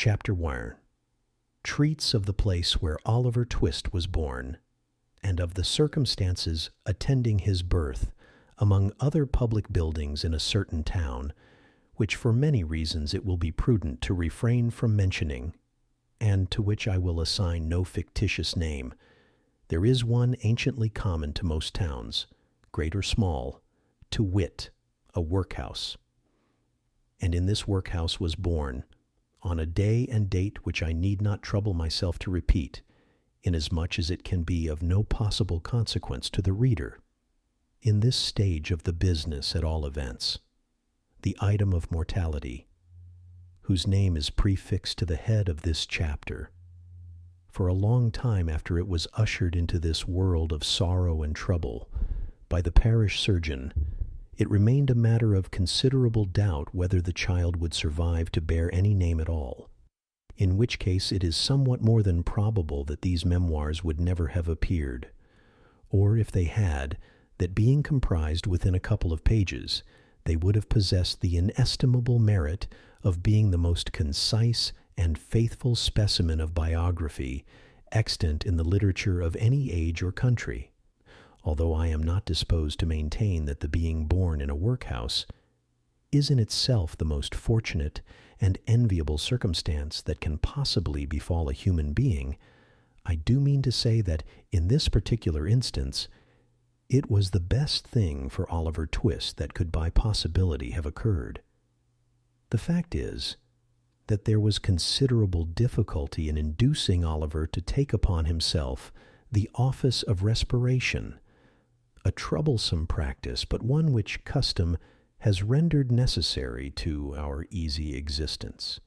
Chapter 1 treats of the place where Oliver Twist was born, and of the circumstances attending his birth, among other public buildings in a certain town, which for many reasons it will be prudent to refrain from mentioning, and to which I will assign no fictitious name. There is one anciently common to most towns, great or small, to wit, a workhouse. And in this workhouse was born, on a day and date which I need not trouble myself to repeat, inasmuch as it can be of no possible consequence to the reader, in this stage of the business at all events, the item of mortality, whose name is prefixed to the head of this chapter. For a long time after it was ushered into this world of sorrow and trouble by the parish surgeon, it remained a matter of considerable doubt whether the child would survive to bear any name at all, in which case it is somewhat more than probable that these memoirs would never have appeared, or if they had, that being comprised within a couple of pages, they would have possessed the inestimable merit of being the most concise and faithful specimen of biography extant in the literature of any age or country, although I am not disposed to maintain that the being born in a workhouse is in itself the most fortunate and enviable circumstance that can possibly befall a human being. I do mean to say that in this particular instance, it was the best thing for Oliver Twist that could by possibility have occurred. The fact is that there was considerable difficulty in inducing Oliver to take upon himself the office of respiration, a troublesome practice, but one which custom has rendered necessary to our easy existence.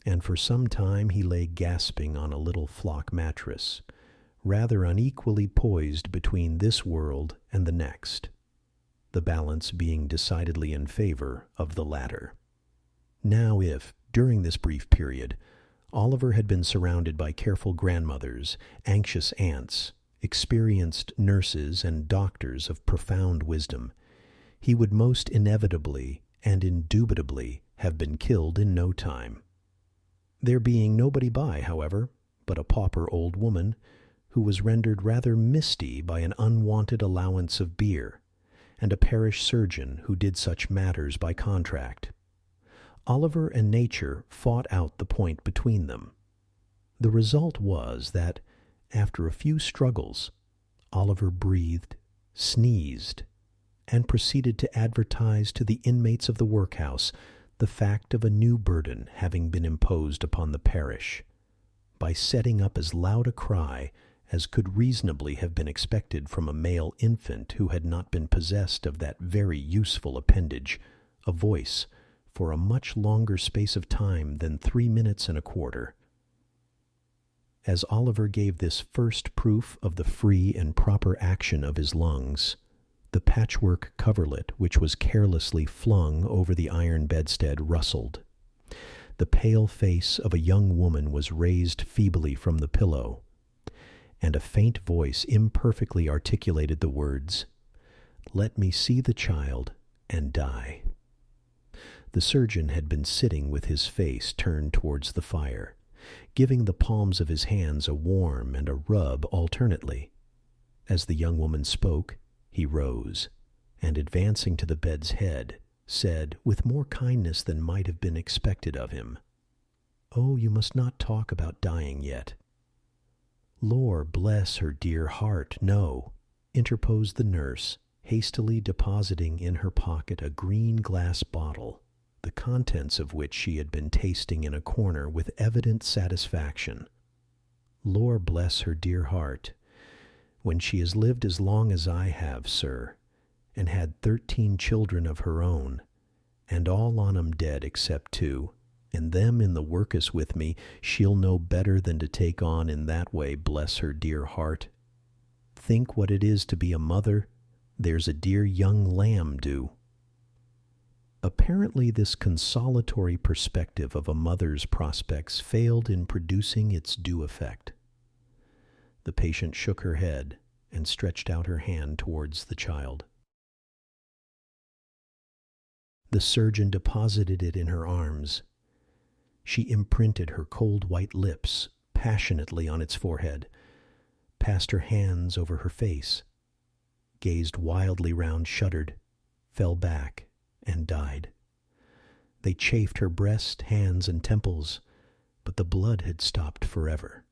And for some time he lay gasping on a little flock mattress, rather unequally poised between this world and the next, the balance being decidedly in favor of the latter. Now if, during this brief period, Oliver had been surrounded by careful grandmothers, anxious aunts, experienced nurses, and doctors of profound wisdom, he would most inevitably and indubitably have been killed in no time. There being nobody by, however, but a pauper old woman, who was rendered rather misty by an unwonted allowance of beer, and a parish surgeon who did such matters by contract, Oliver and nature fought out the point between them. The result was that, after a few struggles, Oliver breathed, sneezed, and proceeded to advertise to the inmates of the workhouse the fact of a new burden having been imposed upon the parish, by setting up as loud a cry as could reasonably have been expected from a male infant who had not been possessed of that very useful appendage, a voice, for a much longer space of time than 3 minutes and a quarter. As Oliver gave this first proof of the free and proper action of his lungs, the patchwork coverlet which was carelessly flung over the iron bedstead rustled. The pale face of a young woman was raised feebly from the pillow, and a faint voice imperfectly articulated the words, "Let me see the child and die." The surgeon had been sitting with his face turned towards the fire, giving the palms of his hands a warm and a rub alternately. As the young woman spoke, he rose, and advancing to the bed's head, said, with more kindness than might have been expected of him, "Oh, you must not talk about dying yet." "Lor, bless her dear heart, no," interposed the nurse, hastily depositing in her pocket a green glass bottle, the contents of which she had been tasting in a corner with evident satisfaction. "Lor, bless her dear heart, when she has lived as long as I have, sir, and had 13 children of her own, and all on 'em dead except 2, and them in the workus with me, she'll know better than to take on in that way, bless her dear heart. Think what it is to be a mother, there's a dear young lamb do." Apparently this consolatory perspective of a mother's prospects failed in producing its due effect. The patient shook her head and stretched out her hand towards the child. The surgeon deposited it in her arms. She imprinted her cold white lips passionately on its forehead, passed her hands over her face, gazed wildly round, shuddered, fell back, and died. They chafed her breast, hands, and temples, but the blood had stopped forever.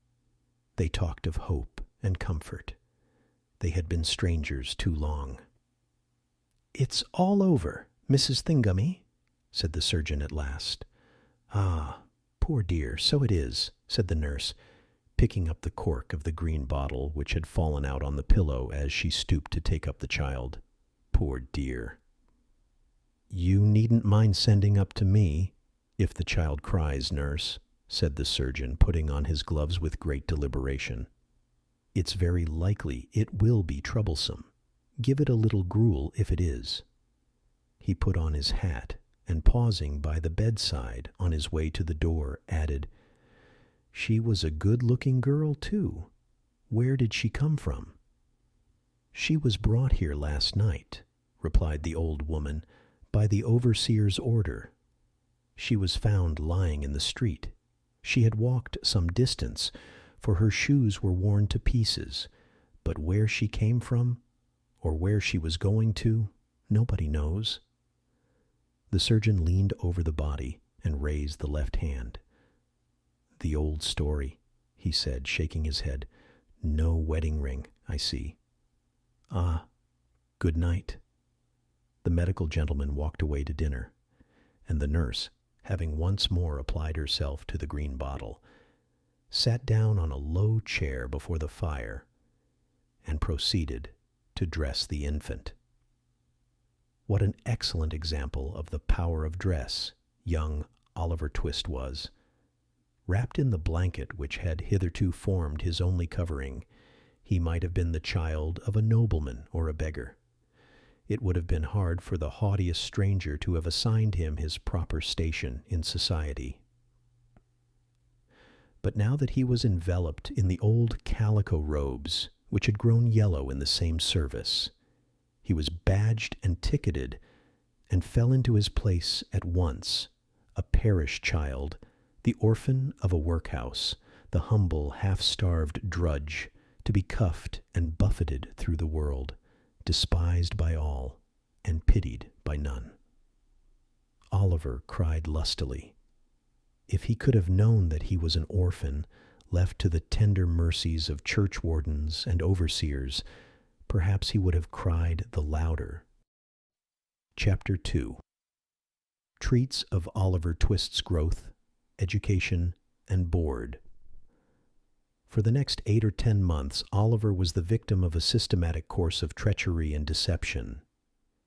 They talked of hope and comfort. They had been strangers too long. "It's all over, Mrs. Thingummy," said the surgeon at last. "Ah, poor dear, so it is," said the nurse, picking up the cork of the green bottle which had fallen out on the pillow as she stooped to take up the child. "Poor dear." "You needn't mind sending up to me, if the child cries, nurse," said the surgeon, putting on his gloves with great deliberation. "It's very likely it will be troublesome. Give it a little gruel if it is." He put on his hat, and pausing by the bedside on his way to the door, added, "She was a good-looking girl, too. Where did she come from?" "She was brought here last night," replied the old woman, "by the overseer's order. She was found lying in the street. She had walked some distance, for her shoes were worn to pieces, but where she came from, or where she was going to, nobody knows." The surgeon leaned over the body and raised the left hand. "The old story," he said, shaking his head. "No wedding ring, I see. Ah, good night." The medical gentleman walked away to dinner, and the nurse, having once more applied herself to the green bottle, sat down on a low chair before the fire and proceeded to dress the infant. What an excellent example of the power of dress young Oliver Twist was. Wrapped in the blanket which had hitherto formed his only covering, he might have been the child of a nobleman or a beggar. It would have been hard for the haughtiest stranger to have assigned him his proper station in society. But now that he was enveloped in the old calico robes which had grown yellow in the same service, he was badged and ticketed, and fell into his place at once, a parish child, the orphan of a workhouse, the humble, half-starved drudge, to be cuffed and buffeted through the world, despised by all, and pitied by none. Oliver cried lustily. If he could have known that he was an orphan, left to the tender mercies of churchwardens and overseers, perhaps he would have cried the louder. Chapter 2. Treats of Oliver Twist's growth, education, and board. For the next 8 or 10 months, Oliver was the victim of a systematic course of treachery and deception.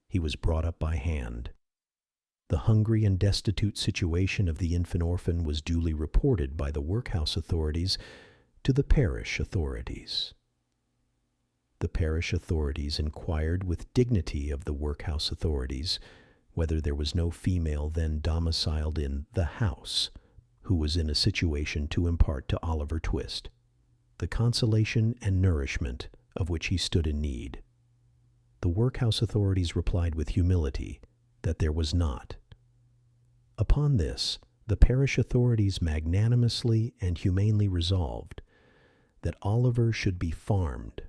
He was brought up by hand. The hungry and destitute situation of the infant orphan was duly reported by the workhouse authorities to the parish authorities. The parish authorities inquired with dignity of the workhouse authorities whether there was no female then domiciled in the house who was in a situation to impart to Oliver Twist the consolation and nourishment of which he stood in need. The workhouse authorities replied with humility that there was not. Upon this, the parish authorities magnanimously and humanely resolved that Oliver should be farmed,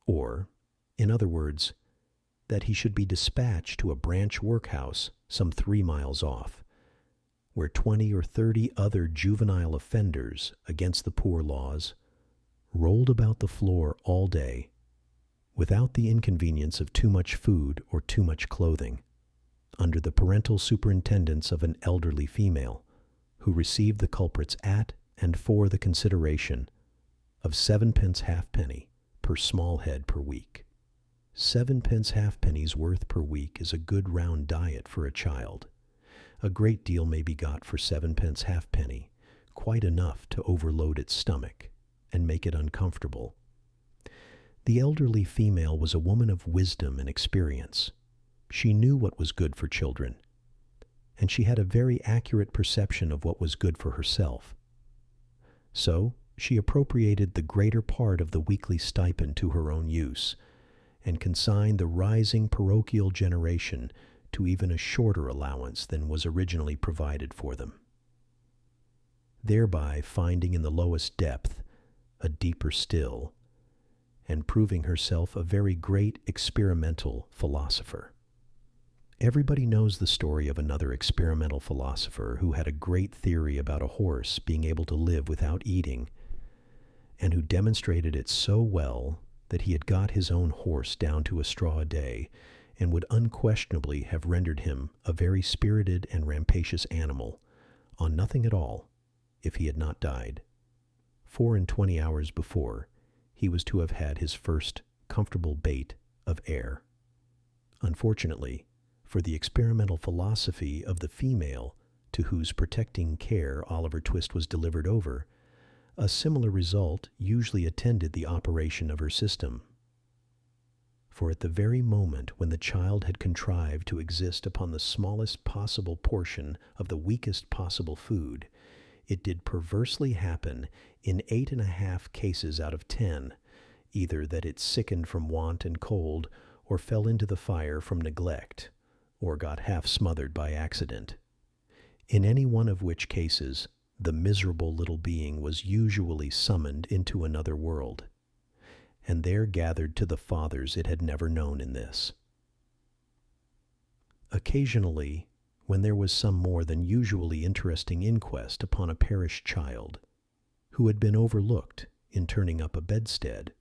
or, in other words, that he should be dispatched to a branch workhouse some 3 miles off, where 20 or 30 other juvenile offenders against the poor laws rolled about the floor all day, without the inconvenience of too much food or too much clothing, under the parental superintendence of an elderly female, who received the culprits at and for the consideration of 7 halfpenny per small head per week. 7 halfpenny's worth per week is a good round diet for a child. A great deal may be got for 7 halfpenny, quite enough to overload its stomach and make it uncomfortable. The elderly female was a woman of wisdom and experience. She knew what was good for children, and she had a very accurate perception of what was good for herself. So she appropriated the greater part of the weekly stipend to her own use, and consigned the rising parochial generation to even a shorter allowance than was originally provided for them. thereby finding in the lowest depth a deeper still, and proving herself a very great experimental philosopher. Everybody knows the story of another experimental philosopher who had a great theory about a horse being able to live without eating, and who demonstrated it so well that he had got his own horse down to a straw a day, and would unquestionably have rendered him a very spirited and rampacious animal, on nothing at all, if he had not died. 24 hours before, he was to have had his first comfortable bait of air. Unfortunately, for the experimental philosophy of the female to whose protecting care Oliver Twist was delivered over, a similar result usually attended the operation of her system. For at the very moment when the child had contrived to exist upon the smallest possible portion of the weakest possible food, it did perversely happen in 8.5 cases out of 10, either that it sickened from want and cold, or fell into the fire from neglect, or got half smothered by accident, in any one of which cases the miserable little being was usually summoned into another world, and there gathered to the fathers it had never known in this. Occasionally, when there was some more than usually interesting inquest upon a perished child, who had been overlooked in turning up a bedstead,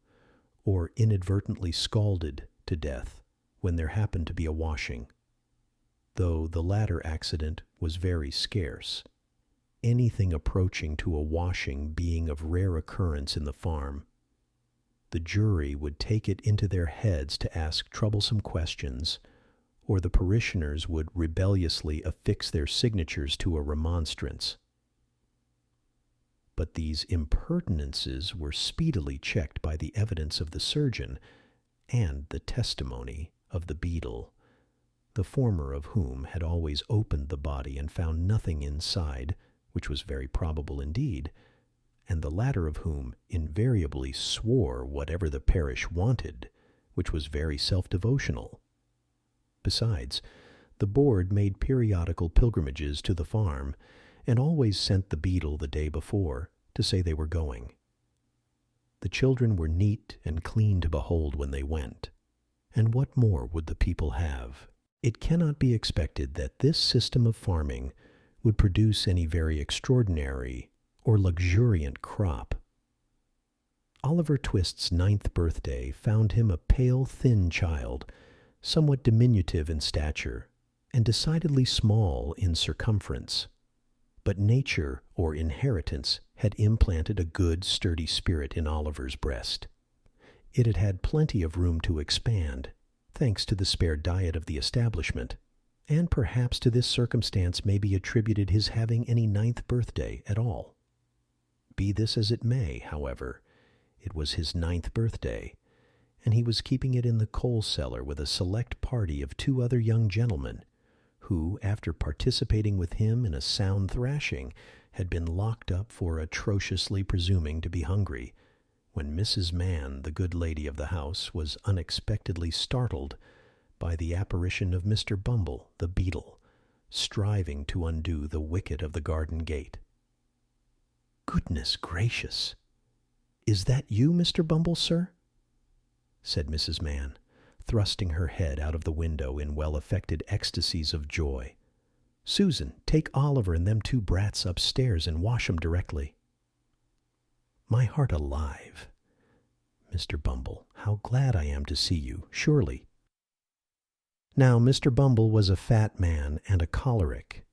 or inadvertently scalded to death when there happened to be a washing, though the latter accident was very scarce, anything approaching to a washing being of rare occurrence in the farm, the jury would take it into their heads to ask troublesome questions, or the parishioners would rebelliously affix their signatures to a remonstrance. But these impertinences were speedily checked by the evidence of the surgeon and the testimony of the beadle, the former of whom had always opened the body and found nothing inside, which was very probable indeed, and the latter of whom invariably swore whatever the parish wanted, which was very self-devotional. Besides, the board made periodical pilgrimages to the farm, and always sent the beadle the day before to say they were going. The children were neat and clean to behold when they went, and what more would the people have? It cannot be expected that this system of farming would produce any very extraordinary or luxuriant crop. Oliver Twist's 9th birthday found him a pale, thin child, somewhat diminutive in stature, and decidedly small in circumference. But nature or inheritance had implanted a good, sturdy spirit in Oliver's breast. It had had plenty of room to expand, thanks to the spare diet of the establishment, and perhaps to this circumstance may be attributed his having any 9th birthday at all. Be this as it may, however, it was his 9th birthday, and he was keeping it in the coal cellar with a select party of 2 other young gentlemen, who, after participating with him in a sound thrashing, had been locked up for atrociously presuming to be hungry, when Mrs. Mann, the good lady of the house, was unexpectedly startled by the apparition of Mr. Bumble, the beadle, striving to undo the wicket of the garden gate. "Goodness gracious! Is that you, Mr. Bumble, sir?" said Mrs. Mann, thrusting her head out of the window in well-affected ecstasies of joy. "Susan, take Oliver and them 2 brats upstairs and wash 'em directly." "My heart alive! Mr. Bumble, how glad I am to see you, surely." Now, Mr. Bumble was a fat man and a choleric,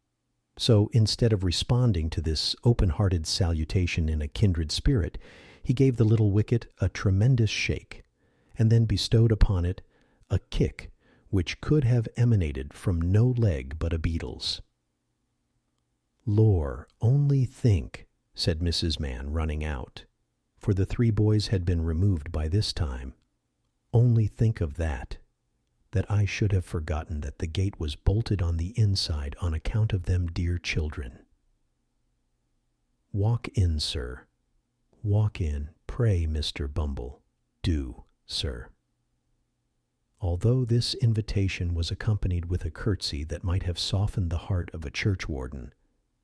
so instead of responding to this open-hearted salutation in a kindred spirit, he gave the little wicket a tremendous shake, and then bestowed upon it a kick which could have emanated from no leg but a beadle's. "Lor, only think," said Mrs. Mann, running out, for the 3 boys had been removed by this time. "Only think of that I should have forgotten that the gate was bolted on the inside on account of them dear children. Walk in, sir. Walk in, pray, Mr. Bumble. Do, sir." Although this invitation was accompanied with a curtsy that might have softened the heart of a churchwarden,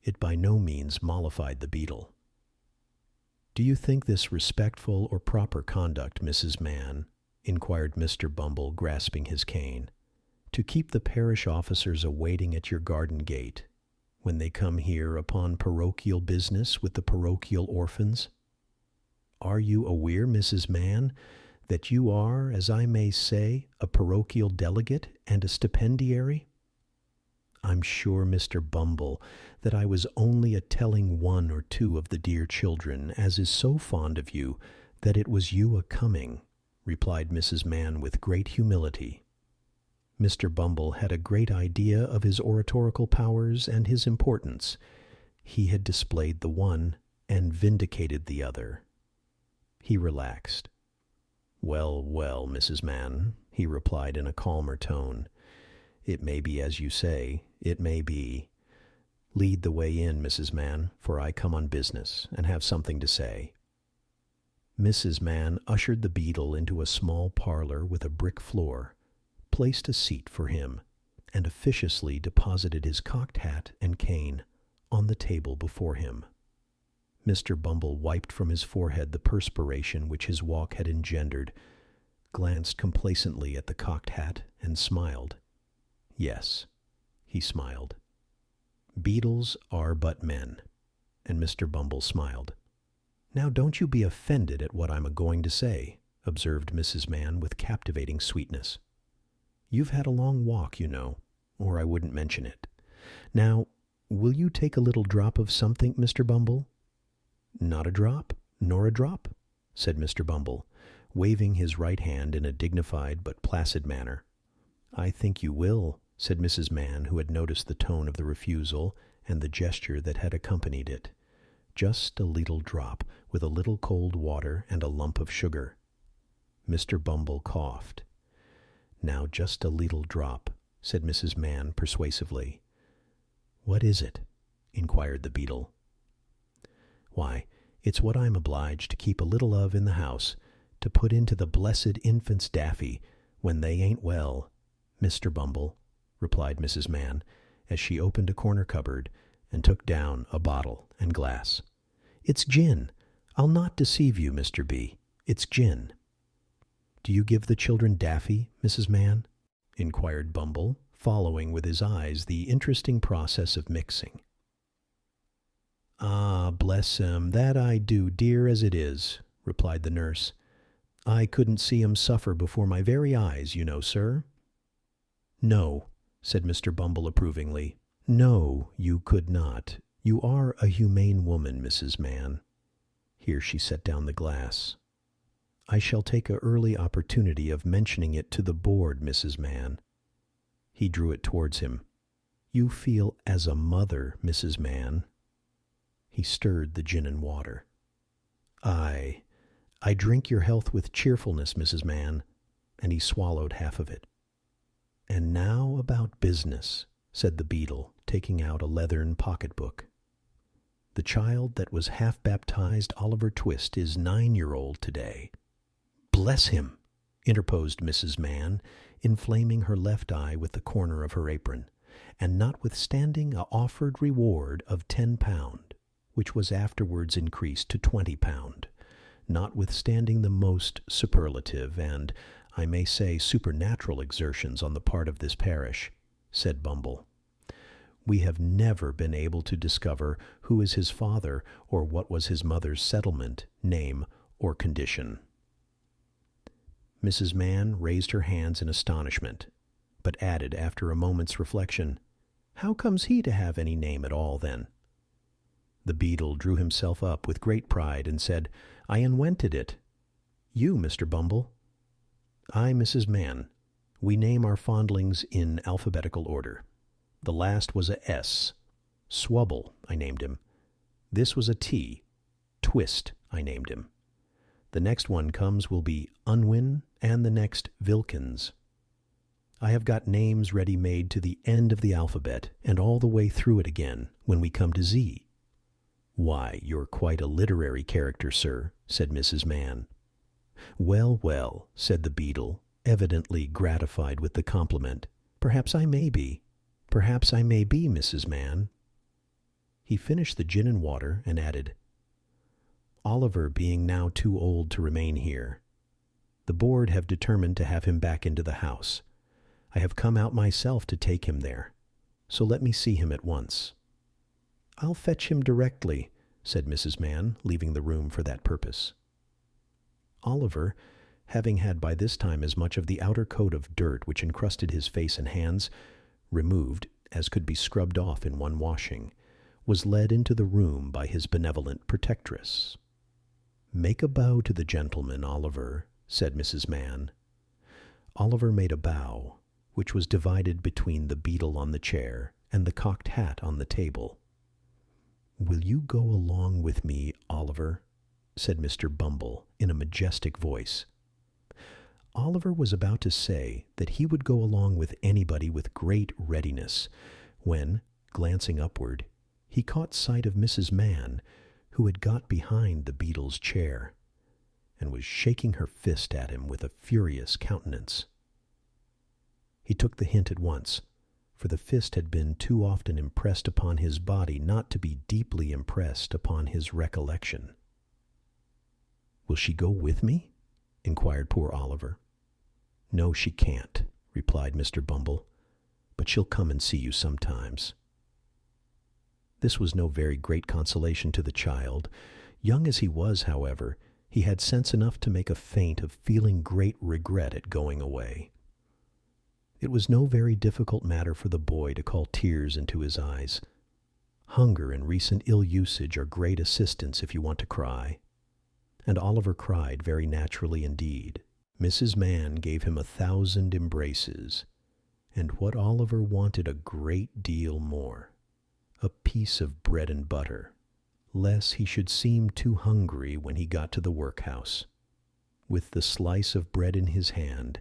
It by no means mollified the beetle. "Do you think this respectful or proper conduct, Mrs. Mann?" inquired Mr. Bumble, grasping his cane. "To keep the parish officers awaiting at your garden gate, when they come here upon parochial business with the parochial orphans? Are you aware, Mrs. Mann, that you are, as I may say, a parochial delegate and a stipendiary?" "I'm sure, Mr. Bumble, that I was only a-telling one or two of the dear children, as is so fond of you, that it was you a-coming," replied Mrs. Mann with great humility. Mr. Bumble had a great idea of his oratorical powers and his importance. He had displayed the one and vindicated the other. He relaxed. "Well, well, Mrs. Mann," he replied in a calmer tone. "It may be as you say, it may be. Lead the way in, Mrs. Mann, for I come on business, and have something to say." Mrs. Mann ushered the beetle into a small parlor with a brick floor, placed a seat for him, and officiously deposited his cocked hat and cane on the table before him. Mr. Bumble wiped from his forehead the perspiration which his walk had engendered, glanced complacently at the cocked hat, and smiled. Yes, he smiled. Beetles are but men, and Mr. Bumble smiled. "Now don't you be offended at what I'm a-going to say," observed Mrs. Mann with captivating sweetness. "You've had a long walk, you know, or I wouldn't mention it. Now, will you take a little drop of something, Mr. Bumble?" "Not a drop, nor a drop," said Mr. Bumble, waving his right hand in a dignified but placid manner. "I think you will," said Mrs. Mann, who had noticed the tone of the refusal and the gesture that had accompanied it. "Just a little drop, with a little cold water and a lump of sugar." Mr. Bumble coughed. "Now just a little drop," said Mrs. Mann persuasively. "What is it?" inquired the beetle. "Why, it's what I'm obliged to keep a little of in the house, to put into the blessed infants' daffy when they ain't well, Mr. Bumble," replied Mrs. Mann, as she opened a corner cupboard and took down a bottle and glass. "It's gin. I'll not deceive you, Mr. B. It's gin." "Do you give the children daffy, Mrs. Mann?" inquired Bumble, following with his eyes the interesting process of mixing. "Ah, bless 'em, that I do, dear as it is," replied the nurse. "I couldn't see 'em suffer before my very eyes, you know, sir." "No," said Mr. Bumble approvingly. "No, you could not. You are a humane woman, Mrs. Mann." Here she set down the glass. "I shall take an early opportunity of mentioning it to the board, Mrs. Mann." He drew it towards him. "You feel as a mother, Mrs. Mann." He stirred the gin and water. I drink your health with cheerfulness, Mrs. Mann," and he swallowed half of it. "And now about business," said the beetle, taking out a leathern pocketbook. "The child that was half-baptized Oliver Twist is 9-year-old today." "Bless him!" interposed Mrs. Mann, inflaming her left eye with the corner of her apron, and notwithstanding a offered reward of £10, which was afterwards increased to £20, notwithstanding the most superlative and, I may say, supernatural exertions on the part of this parish, said Bumble. "We have never been able to discover who is his father or what was his mother's settlement, name, or condition." Mrs. Mann raised her hands in astonishment, but added after a moment's reflection, "How comes he to have any name at all, then?" The beetle drew himself up with great pride and said, "I inwented it." "You, Mr. Bumble?" "I, Mrs. Mann. We name our fondlings in alphabetical order. The last was a S. Swubble, I named him. This was a T. Twist, I named him. The next one comes will be Unwin, and the next Vilkins. I have got names ready-made to the end of the alphabet, and all the way through it again, when we come to Z." "Why, you're quite a literary character, sir," said Mrs. Mann. "Well, well," said the beetle, evidently gratified with the compliment. "Perhaps I may be. Perhaps I may be, Mrs. Mann." He finished the gin and water and added, "Oliver being now too old to remain here, the board have determined to have him back into the house. I have come out myself to take him there, so let me see him at once." "I'll fetch him directly," said Mrs. Mann, leaving the room for that purpose. Oliver, having had by this time as much of the outer coat of dirt which encrusted his face and hands removed as could be scrubbed off in one washing, was led into the room by his benevolent protectress. "Make a bow to the gentleman, Oliver," said Mrs. Mann. Oliver made a bow, which was divided between the beetle on the chair and the cocked hat on the table. "Will you go along with me, Oliver?" said Mr. Bumble in a majestic voice. Oliver was about to say that he would go along with anybody with great readiness, when, glancing upward, he caught sight of Mrs. Mann, who had got behind the beetle's chair, and was shaking her fist at him with a furious countenance. He took the hint at once, for the fist had been too often impressed upon his body not to be deeply impressed upon his recollection. "Will she go with me?" inquired poor Oliver. "No, she can't," replied Mr. Bumble, "but she'll come and see you sometimes." This was no very great consolation to the child. Young as he was, however, he had sense enough to make a feint of feeling great regret at going away. It was no very difficult matter for the boy to call tears into his eyes. Hunger and recent ill-usage are great assistants if you want to cry. And Oliver cried very naturally indeed. Mrs. Mann gave him 1,000 embraces, and what Oliver wanted a great deal more, a piece of bread and butter, lest he should seem too hungry when he got to the workhouse. With the slice of bread in his hand,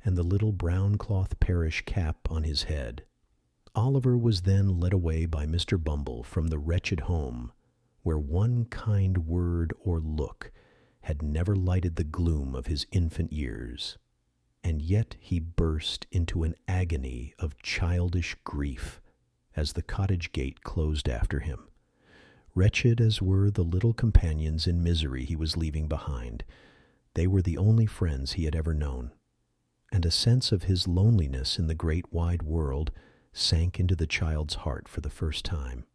and the little brown cloth parish cap on his head, Oliver was then led away by Mr. Bumble from the wretched home, where one kind word or look had never lighted the gloom of his infant years, and yet he burst into an agony of childish grief as the cottage gate closed after him. Wretched as were the little companions in misery he was leaving behind, they were the only friends he had ever known, and a sense of his loneliness in the great wide world sank into the child's heart for the first time.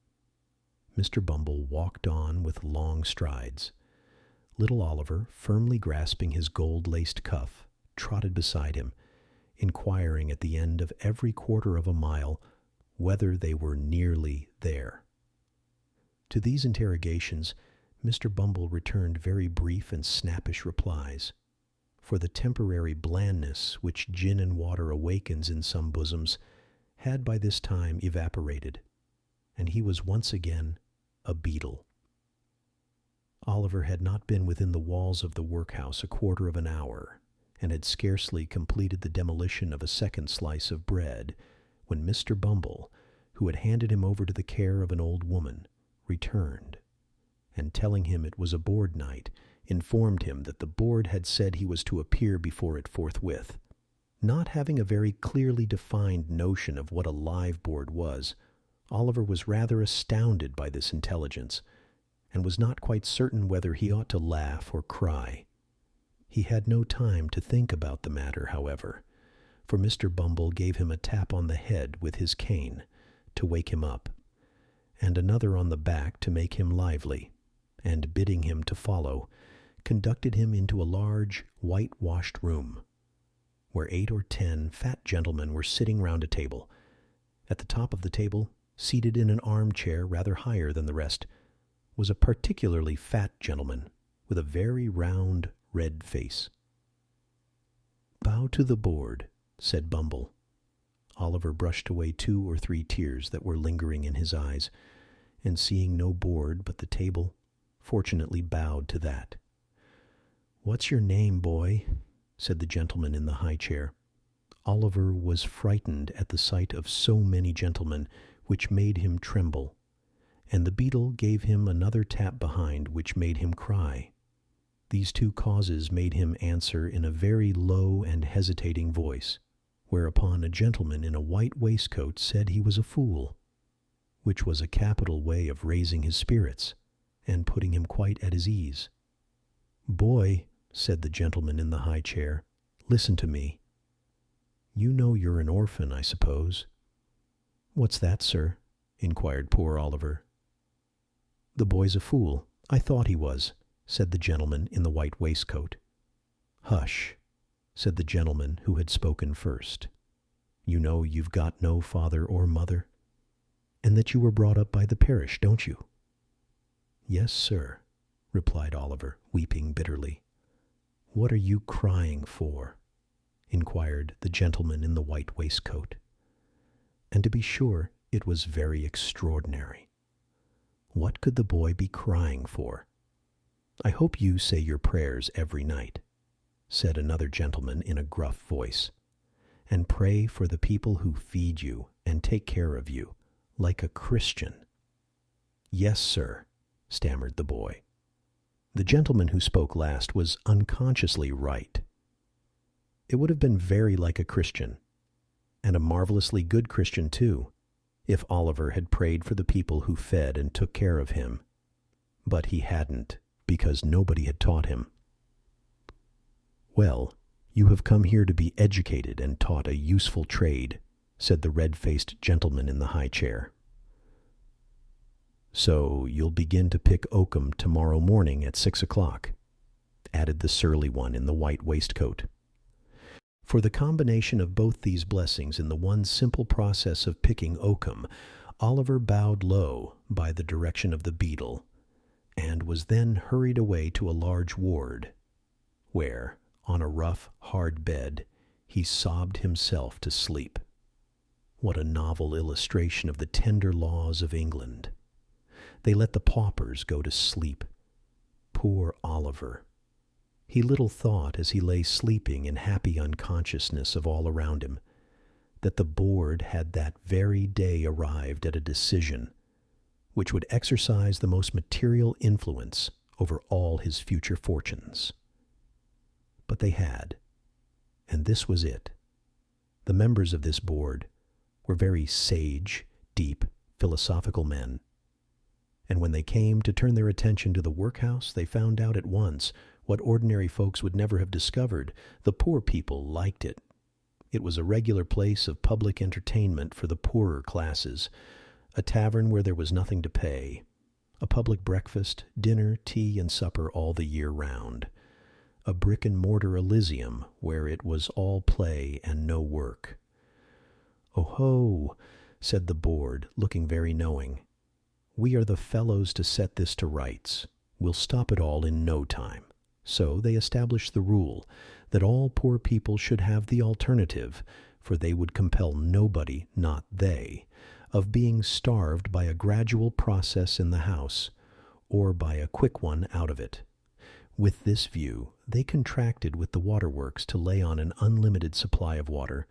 Mr. Bumble walked on with long strides. Little Oliver, firmly grasping his gold-laced cuff, trotted beside him, inquiring at the end of every quarter of a mile whether they were nearly there. To these interrogations, Mr. Bumble returned very brief and snappish replies, for the temporary blandness which gin and water awakens in some bosoms had by this time evaporated, and he was once again a beetle. Oliver had not been within the walls of the workhouse a quarter of an hour, and had scarcely completed the demolition of a second slice of bread, when Mr. Bumble, who had handed him over to the care of an old woman, returned, and telling him it was a board night, informed him that the board had said he was to appear before it forthwith. Not having a very clearly defined notion of what a live board was, Oliver was rather astounded by this intelligence, and was not quite certain whether he ought to laugh or cry. He had no time to think about the matter, however, for Mr. Bumble gave him a tap on the head with his cane to wake him up, and another on the back to make him lively, and bidding him to follow, conducted him into a large, whitewashed room, where 8 or 10 fat gentlemen were sitting round a table. At the top of the table, seated in an armchair rather higher than the rest, was a particularly fat gentleman with a very round, red face. "Bow to the board," said Bumble. Oliver brushed away 2 or 3 tears that were lingering in his eyes, and seeing no board but the table, fortunately bowed to that. "What's your name, boy?" said the gentleman in the high chair. Oliver was frightened at the sight of so many gentlemen, which made him tremble, and the beetle gave him another tap behind, which made him cry. These 2 causes made him answer in a very low and hesitating voice, whereupon a gentleman in a white waistcoat said he was a fool. which was a capital way of raising his spirits and putting him quite at his ease. "Boy," said the gentleman in the high chair, "listen to me. You know you're an orphan, I suppose." "What's that, sir?" inquired poor Oliver. "The boy's a fool. I thought he was," said the gentleman in the white waistcoat. "Hush," said the gentleman who had spoken first. "You know you've got no father or mother, and that you were brought up by the parish, don't you?" "Yes, sir," replied Oliver, weeping bitterly. "What are you crying for?" inquired the gentleman in the white waistcoat. And to be sure, it was very extraordinary. What could the boy be crying for? "I hope you say your prayers every night," said another gentleman in a gruff voice, "and pray for the people who feed you and take care of you, like a Christian." "Yes, sir," stammered the boy. The gentleman who spoke last was unconsciously right. It would have been very like a Christian, and a marvelously good Christian too, if Oliver had prayed for the people who fed and took care of him. But he hadn't, because nobody had taught him. "Well, you have come here to be educated and taught a useful trade," said the red-faced gentleman in the high chair. "So you'll begin to pick oakum tomorrow morning at 6 o'clock, added the surly one in the white waistcoat. For the combination of both these blessings in the one simple process of picking oakum, Oliver bowed low by the direction of the beadle, and was then hurried away to a large ward, where, on a rough, hard bed, he sobbed himself to sleep. What a novel illustration of the tender laws of England! They let the paupers go to sleep. Poor Oliver! He little thought, as he lay sleeping in happy unconsciousness of all around him, that the board had that very day arrived at a decision which would exercise the most material influence over all his future fortunes. But they had, and this was it. The members of this board were very sage, deep, philosophical men, and when they came to turn their attention to the workhouse, they found out at once what ordinary folks would never have discovered. The poor people liked it. It was a regular place of public entertainment for the poorer classes, a tavern where there was nothing to pay, a public breakfast, dinner, tea, and supper all the year round, a brick-and-mortar Elysium where it was all play and no work. "Oh-ho," said the board, looking very knowing. "We are the fellows to set this to rights. We'll stop it all in no time." So they established the rule that all poor people should have the alternative, for they would compel nobody, not they, of being starved by a gradual process in the house, or by a quick one out of it. With this view, they contracted with the waterworks to lay on an unlimited supply of water,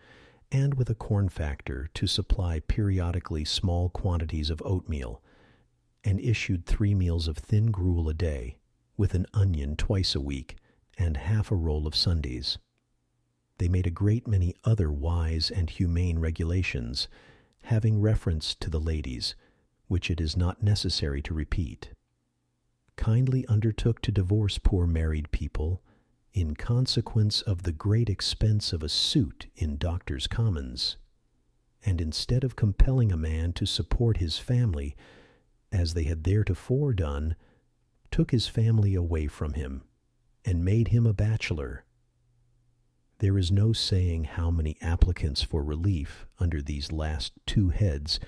and with a corn factor to supply periodically small quantities of oatmeal, and issued 3 meals of thin gruel a day, with an onion twice a week, and half a roll of sundaes. They made a great many other wise and humane regulations, having reference to the ladies, which it is not necessary to repeat. Kindly undertook to divorce poor married people, in consequence of the great expense of a suit in Doctors' Commons, and instead of compelling a man to support his family, as they had theretofore done, took his family away from him, and made him a bachelor. There is no saying how many applicants for relief under these last 2 heads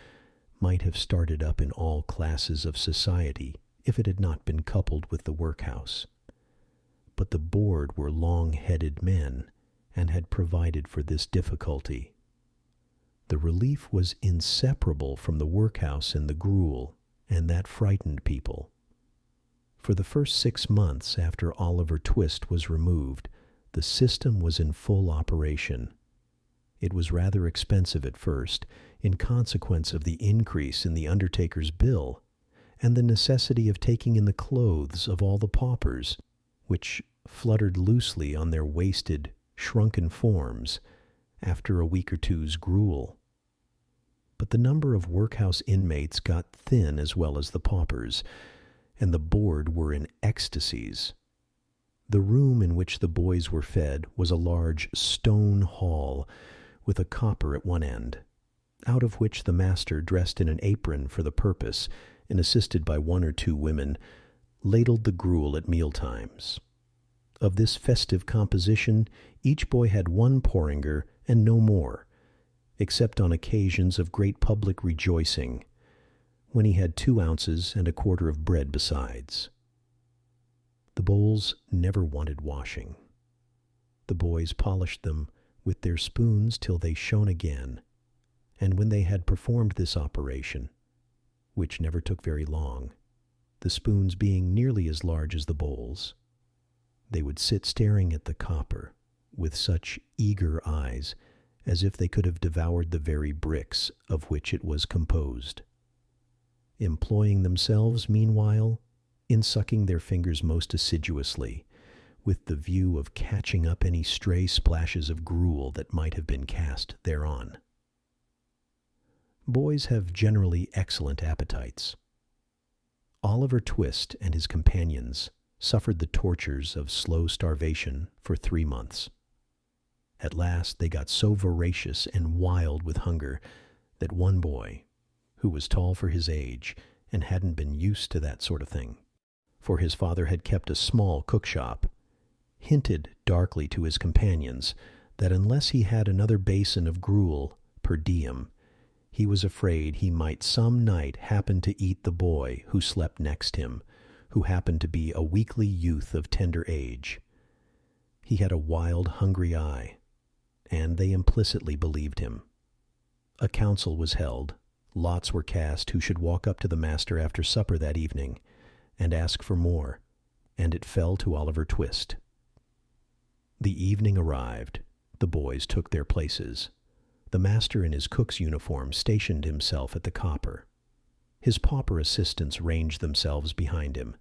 might have started up in all classes of society if it had not been coupled with the workhouse. But the board were long-headed men, and had provided for this difficulty. The relief was inseparable from the workhouse and the gruel, and that frightened people. For the first 6 months after Oliver Twist was removed, the system was in full operation. It was rather expensive at first, in consequence of the increase in the undertaker's bill, and the necessity of taking in the clothes of all the paupers, which fluttered loosely on their wasted, shrunken forms after a week or two's gruel. but the number of workhouse inmates got thin as well as the paupers, and the bored were in ecstasies. The room in which the boys were fed was a large stone hall with a copper at one end, out of which the master, dressed in an apron for the purpose and assisted by one or two women, ladled the gruel at mealtimes. Of this festive composition, each boy had one porringer and no more, except on occasions of great public rejoicing, when he had 2 ounces and a quarter of bread besides. The bowls never wanted washing. The boys polished them with their spoons till they shone again, and when they had performed this operation, which never took very long, the spoons being nearly as large as the bowls, they would sit staring at the copper with such eager eyes as if they could have devoured the very bricks of which it was composed, employing themselves meanwhile in sucking their fingers most assiduously, with the view of catching up any stray splashes of gruel that might have been cast thereon. Boys have generally excellent appetites. Oliver Twist and his companions suffered the tortures of slow starvation for 3 months. At last they got so voracious and wild with hunger that one boy, who was tall for his age and hadn't been used to that sort of thing, for his father had kept a small cook-shop, hinted darkly to his companions that unless he had another basin of gruel per diem, he was afraid he might some night happen to eat the boy who slept next him, who happened to be a weakly youth of tender age. He had a wild, hungry eye, and they implicitly believed him. A council was held, lots were cast who should walk up to the master after supper that evening and ask for more, and it fell to Oliver Twist. The evening arrived. The boys took their places. The master in his cook's uniform stationed himself at the copper. His pauper assistants ranged themselves behind him.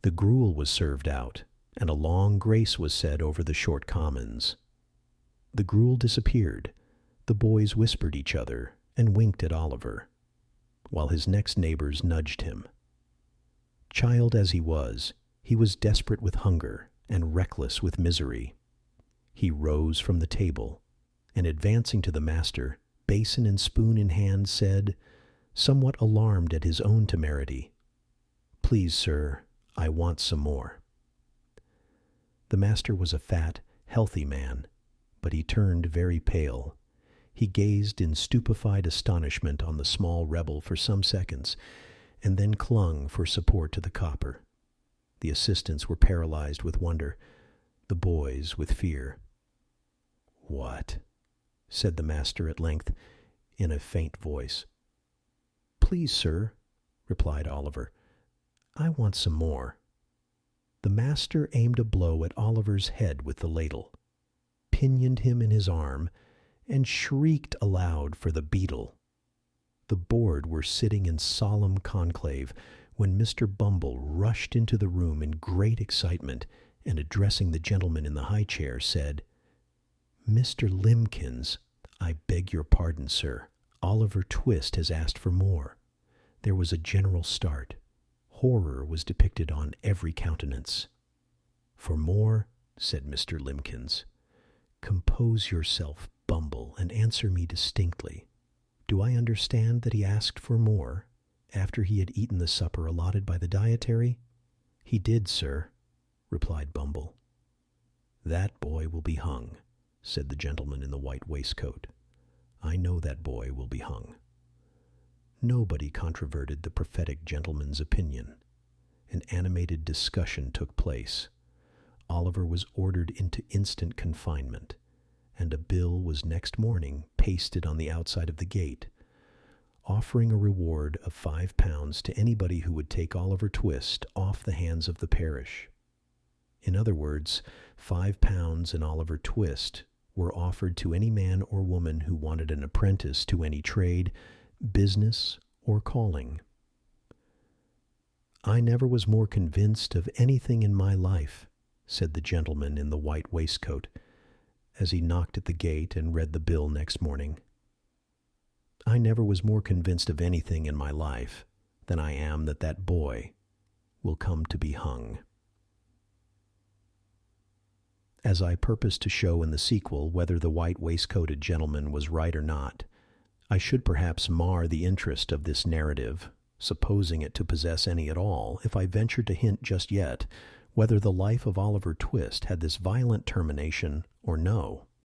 The gruel was served out, and a long grace was said over the short commons. The gruel disappeared. The boys whispered each other and winked at Oliver, while his next neighbors nudged him. Child as he was desperate with hunger and reckless with misery. He rose from the table, and advancing to the master, basin and spoon in hand, said, somewhat alarmed at his own temerity, "Please, sir, I want some more." The master was a fat, healthy man, but he turned very pale. He gazed in stupefied astonishment on the small rebel for some seconds, and then clung for support to the copper. The assistants were paralyzed with wonder, the boys with fear. "What?" said the master at length, in a faint voice. "Please, sir," replied Oliver, "I want some more." The master aimed a blow at Oliver's head with the ladle, pinioned him in his arm, and shrieked aloud for the beetle. The board were sitting in solemn conclave when Mr. Bumble rushed into the room in great excitement, and addressing the gentleman in the high chair, said, "Mr. Limkins, I beg your pardon, sir. Oliver Twist has asked for more." There was a general start. Horror was depicted on every countenance. "For more?" said Mr. Limkins. "Compose yourself, Bumble, and answer me distinctly. Do I understand that he asked for more after he had eaten the supper allotted by the dietary?" "He did, sir," replied Bumble. "That boy will be hung," said the gentleman in the white waistcoat. "I know that boy will be hung." Nobody controverted the prophetic gentleman's opinion. An animated discussion took place. Oliver was ordered into instant confinement, and a bill was next morning pasted on the outside of the gate, offering a reward of £5 to anybody who would take Oliver Twist off the hands of the parish. In other words, £5 and Oliver Twist were offered to any man or woman who wanted an apprentice to any trade, business, or calling. "I never was more convinced of anything in my life," said the gentleman in the white waistcoat, as he knocked at the gate and read the bill next morning. I never was more convinced of anything in my life than I am that that boy will come to be hung. As I purpose to show in the sequel whether the white waistcoated gentleman was right or not, I should perhaps mar the interest of this narrative, supposing it to possess any at all, if I ventured to hint just yet whether the life of Oliver Twist had this violent termination or no.